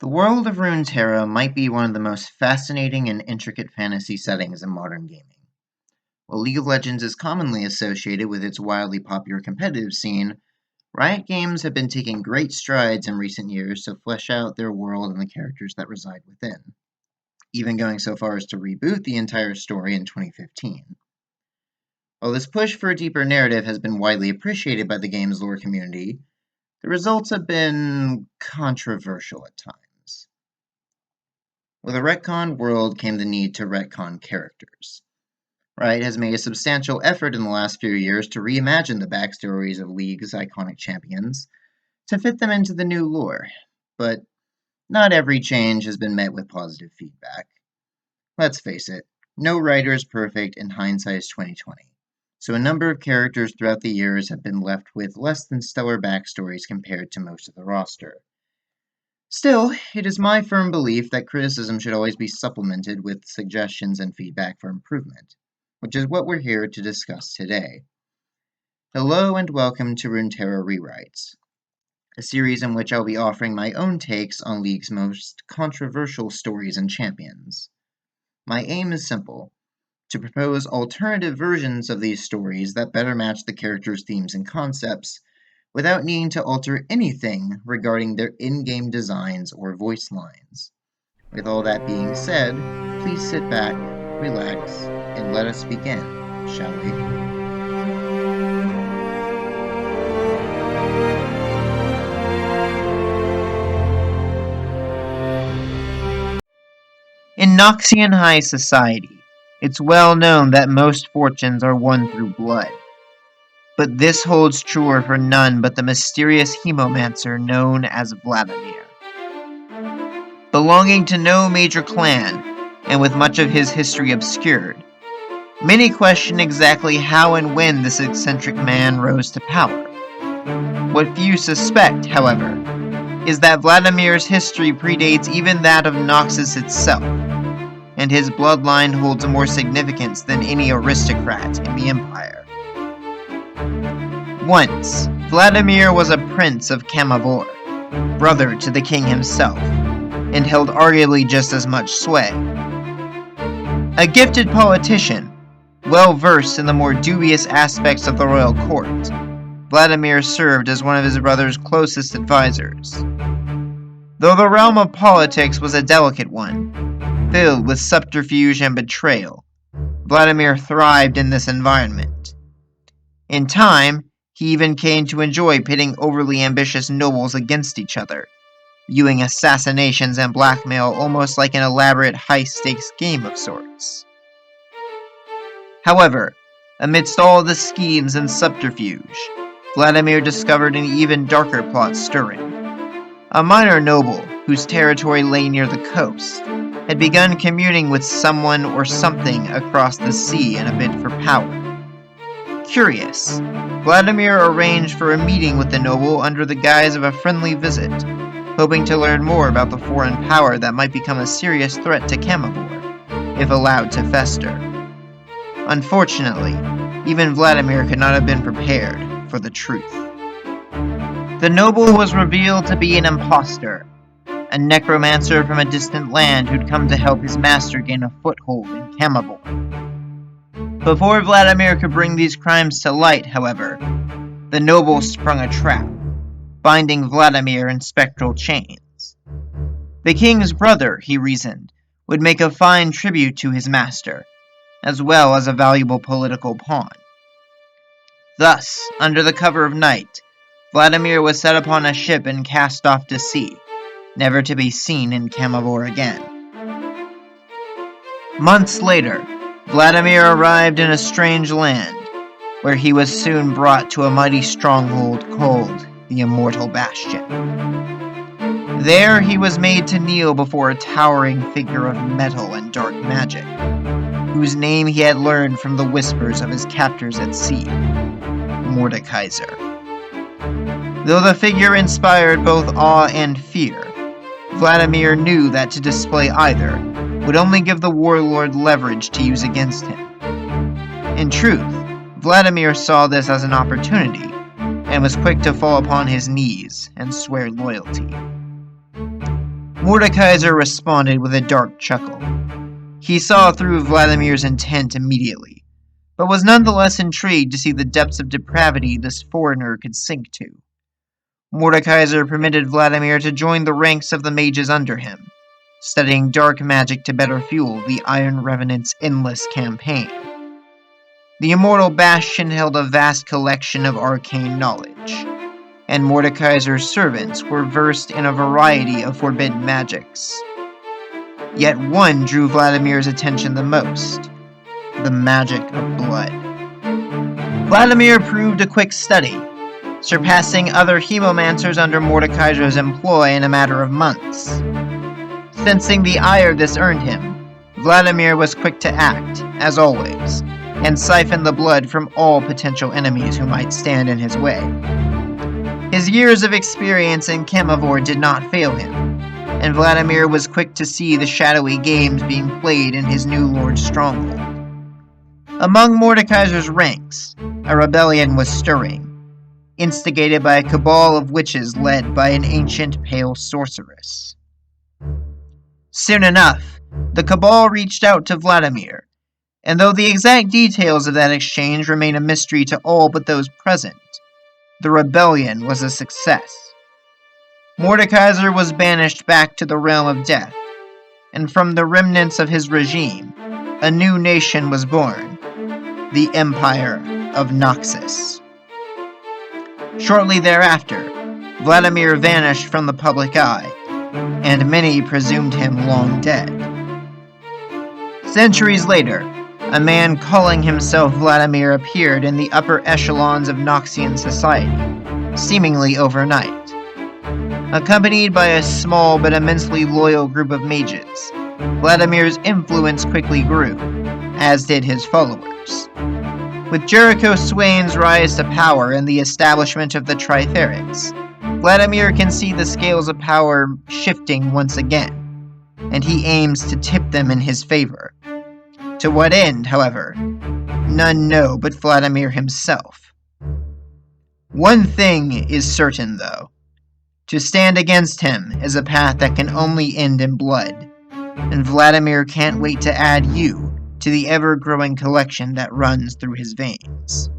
The world of Runeterra might be one of the most fascinating and intricate fantasy settings in modern gaming. While League of Legends is commonly associated with its wildly popular competitive scene, Riot Games have been taking great strides in recent years to flesh out their world and the characters that reside within, even going so far as to reboot the entire story in 2015. While this push for a deeper narrative has been widely appreciated by the game's lore community, the results have been controversial at times. With a retconned world came the need to retcon characters. Riot has made a substantial effort in the last few years to reimagine the backstories of League's iconic champions to fit them into the new lore, but not every change has been met with positive feedback. Let's face it, no writer is perfect and hindsight is 2020, so a number of characters throughout the years have been left with less than stellar backstories compared to most of the roster. Still, it is my firm belief that criticism should always be supplemented with suggestions and feedback for improvement, which is what we're here to discuss today. Hello and welcome to Runeterra Rewrites, a series in which I'll be offering my own takes on League's most controversial stories and champions. My aim is simple, to propose alternative versions of these stories that better match the characters' themes and concepts, without needing to alter anything regarding their in-game designs or voice lines. With all that being said, please sit back, relax, and let us begin, shall we? In Noxian high society, it's well known that most fortunes are won through blood. But this holds truer for none but the mysterious hemomancer known as Vladimir. Belonging to no major clan, and with much of his history obscured, many question exactly how and when this eccentric man rose to power. What few suspect, however, is that Vladimir's history predates even that of Noxus itself, and his bloodline holds more significance than any aristocrat in the Empire. Once, Vladimir was a prince of Camavor, brother to the king himself, and held arguably just as much sway. A gifted politician, well versed in the more dubious aspects of the royal court, Vladimir served as one of his brother's closest advisors. Though the realm of politics was a delicate one, filled with subterfuge and betrayal, Vladimir thrived in this environment. In time, he even came to enjoy pitting overly ambitious nobles against each other, viewing assassinations and blackmail almost like an elaborate high-stakes game of sorts. However, amidst all the schemes and subterfuge, Vladimir discovered an even darker plot stirring. A minor noble, whose territory lay near the coast, had begun communing with someone or something across the sea in a bid for power. Curious, Vladimir arranged for a meeting with the noble under the guise of a friendly visit, hoping to learn more about the foreign power that might become a serious threat to Camavor, if allowed to fester. Unfortunately, even Vladimir could not have been prepared for the truth. The noble was revealed to be an impostor, a necromancer from a distant land who'd come to help his master gain a foothold in Camavor. Before Vladimir could bring these crimes to light, however, the noble sprung a trap, binding Vladimir in spectral chains. The king's brother, he reasoned, would make a fine tribute to his master, as well as a valuable political pawn. Thus, under the cover of night, Vladimir was set upon a ship and cast off to sea, never to be seen in Camavor again. Months later, Vladimir arrived in a strange land, where he was soon brought to a mighty stronghold called the Immortal Bastion. There he was made to kneel before a towering figure of metal and dark magic, whose name he had learned from the whispers of his captors at sea, Mordekaiser. Though the figure inspired both awe and fear, Vladimir knew that to display either would only give the warlord leverage to use against him. In truth, Vladimir saw this as an opportunity, and was quick to fall upon his knees and swear loyalty. Mordekaiser responded with a dark chuckle. He saw through Vladimir's intent immediately, but was nonetheless intrigued to see the depths of depravity this foreigner could sink to. Mordekaiser permitted Vladimir to join the ranks of the mages under him, studying dark magic to better fuel the Iron Revenant's endless campaign. The Immortal Bastion held a vast collection of arcane knowledge, and Mordekaiser's servants were versed in a variety of forbidden magics. Yet one drew Vladimir's attention the most: the magic of blood. Vladimir proved a quick study, surpassing other hemomancers under Mordekaiser's employ in a matter of months. Sensing the ire this earned him, Vladimir was quick to act, as always, and siphon the blood from all potential enemies who might stand in his way. His years of experience in Camavor did not fail him, and Vladimir was quick to see the shadowy games being played in his new lord's stronghold. Among Mordekaiser's ranks, a rebellion was stirring, instigated by a cabal of witches led by an ancient pale sorceress. Soon enough, the cabal reached out to Vladimir, and though the exact details of that exchange remain a mystery to all but those present, the rebellion was a success. Mordekaiser was banished back to the realm of death, and from the remnants of his regime, a new nation was born, the Empire of Noxus. Shortly thereafter, Vladimir vanished from the public eye, and many presumed him long dead. Centuries later, a man calling himself Vladimir appeared in the upper echelons of Noxian society, seemingly overnight. Accompanied by a small but immensely loyal group of mages, Vladimir's influence quickly grew, as did his followers. With Jericho Swain's rise to power and the establishment of the Tritherics, Vladimir can see the scales of power shifting once again, and he aims to tip them in his favor. To what end, however, none know but Vladimir himself. One thing is certain, though. To stand against him is a path that can only end in blood, and Vladimir can't wait to add you to the ever-growing collection that runs through his veins.